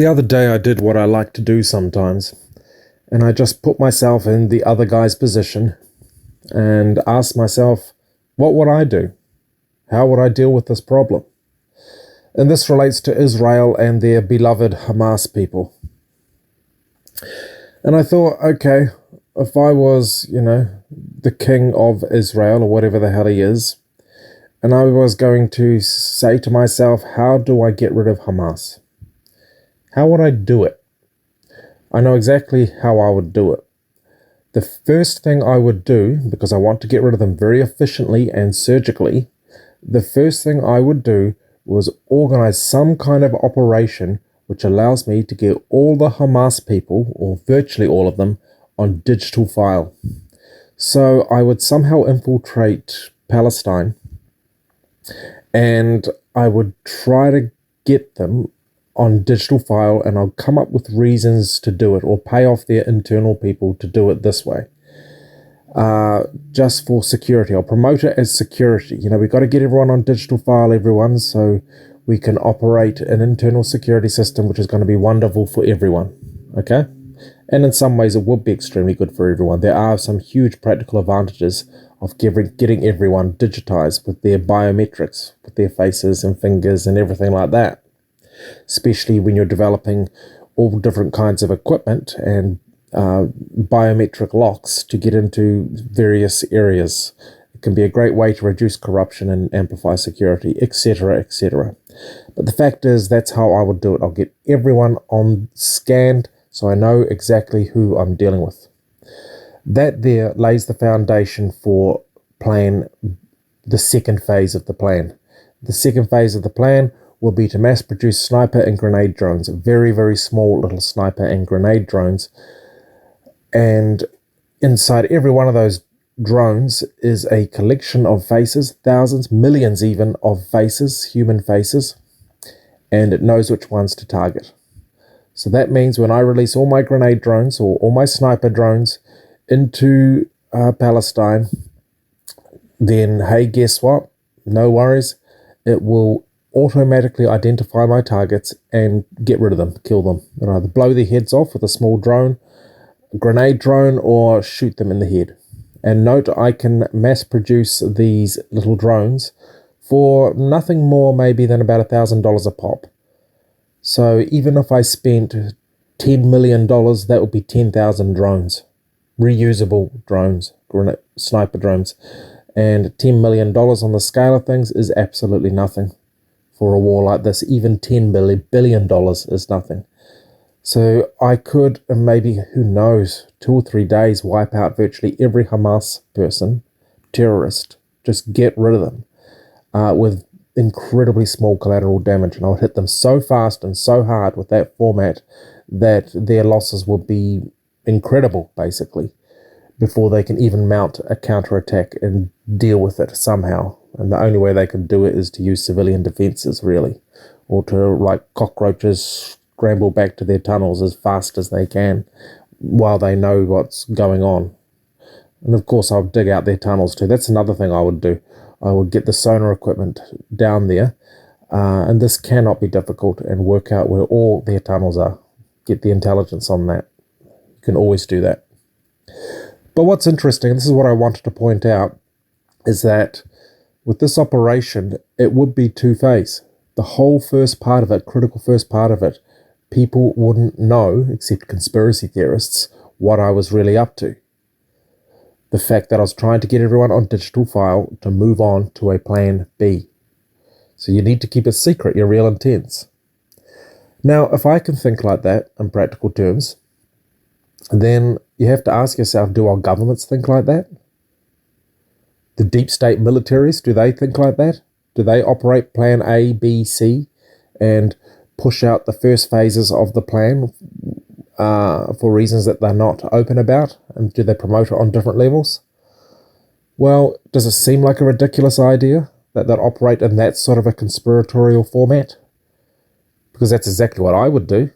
The other day I did what I like to do sometimes, and I just put myself in the other guy's position and asked myself, what would I do? How would I deal with this problem? And this relates to Israel and their beloved Hamas people. And I thought, okay, if I was, the king of Israel or whatever the hell he is, and I was going to say to myself, how do I get rid of Hamas? How would I do it? I know exactly how I would do it. The first thing I would do, because I want to get rid of them very efficiently and surgically, the first thing I would do was organize some kind of operation which allows me to get all the Hamas people, or virtually all of them, on digital file. So I would somehow infiltrate Palestine, and I would try to get them on digital file, and I'll come up with reasons to do it, or pay off their internal people to do it this way. Just for security. I'll promote it as security. We've got to get everyone on digital file, everyone, so we can operate an internal security system which is going to be wonderful for everyone. Okay? And in some ways it would be extremely good for everyone. There are some huge practical advantages of getting everyone digitized with their biometrics, with their faces and fingers and everything like that. Especially when you're developing all different kinds of equipment and biometric locks to get into various areas. It can be a great way to reduce corruption and amplify security, etc., etc. But the fact is, that's how I would do it. I'll get everyone on scanned so I know exactly who I'm dealing with. That there lays the foundation for the second phase of the plan. The second phase of the plan will be to mass produce sniper and grenade drones, very, very small little sniper and grenade drones. And inside every one of those drones is a collection of faces, thousands, millions even of faces, human faces, and it knows which ones to target. So that means when I release all my grenade drones or all my sniper drones into Palestine, then hey, guess what? No worries. It will automatically identify my targets and get rid of them, kill them, and either blow their heads off with a small drone, grenade drone, or shoot them in the head. And note, I can mass produce these little drones for nothing more maybe than about $1,000 a pop. So even if I spent $10 million, that would be 10,000 drones, reusable drones, sniper drones, and $10 million on the scale of things is absolutely nothing. For a war like this, even $10 billion is nothing. So I could, maybe, who knows, 2 or 3 days wipe out virtually every Hamas person, terrorist, just get rid of them with incredibly small collateral damage. And I would hit them so fast and so hard with that format that their losses would be incredible, basically, before they can even mount a counterattack and deal with it somehow. And the only way they can do it is to use civilian defenses, really, or to, like cockroaches, scramble back to their tunnels as fast as they can while they know what's going on. And of course, I'll dig out their tunnels too. That's another thing I would do. I would get the sonar equipment down there, and this cannot be difficult, and work out where all their tunnels are. Get the intelligence on that. You can always do that. But what's interesting, and this is what I wanted to point out, is that with this operation, it would be two-phase. The whole first part of it, critical first part of it, people wouldn't know, except conspiracy theorists, what I was really up to. The fact that I was trying to get everyone on digital file to move on to a plan B. So you need to keep it secret, your real intents. Now, if I can think like that in practical terms, then you have to ask yourself, do our governments think like that? The deep state militaries, do they think like that? Do they operate plan A, B, C, and push out the first phases of the plan for reasons that they're not open about? And do they promote it on different levels? Well, does it seem like a ridiculous idea that they'd operate in that sort of a conspiratorial format? Because that's exactly what I would do,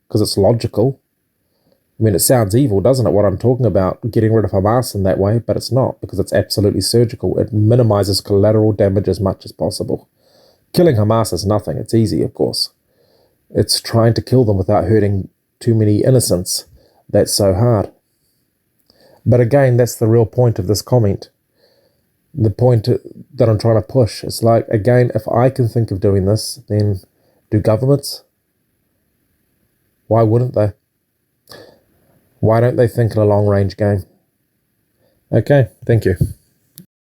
because it's logical. I mean, it sounds evil, doesn't it, what I'm talking about, getting rid of Hamas in that way, but it's not, because it's absolutely surgical. It minimizes collateral damage as much as possible. Killing Hamas is nothing. It's easy, of course. It's trying to kill them without hurting too many innocents. That's so hard. But again, that's the real point of this comment. The point that I'm trying to push. It's like, again, if I can think of doing this, then do governments? Why wouldn't they? Why don't they think in a long-range game? Okay, thank you.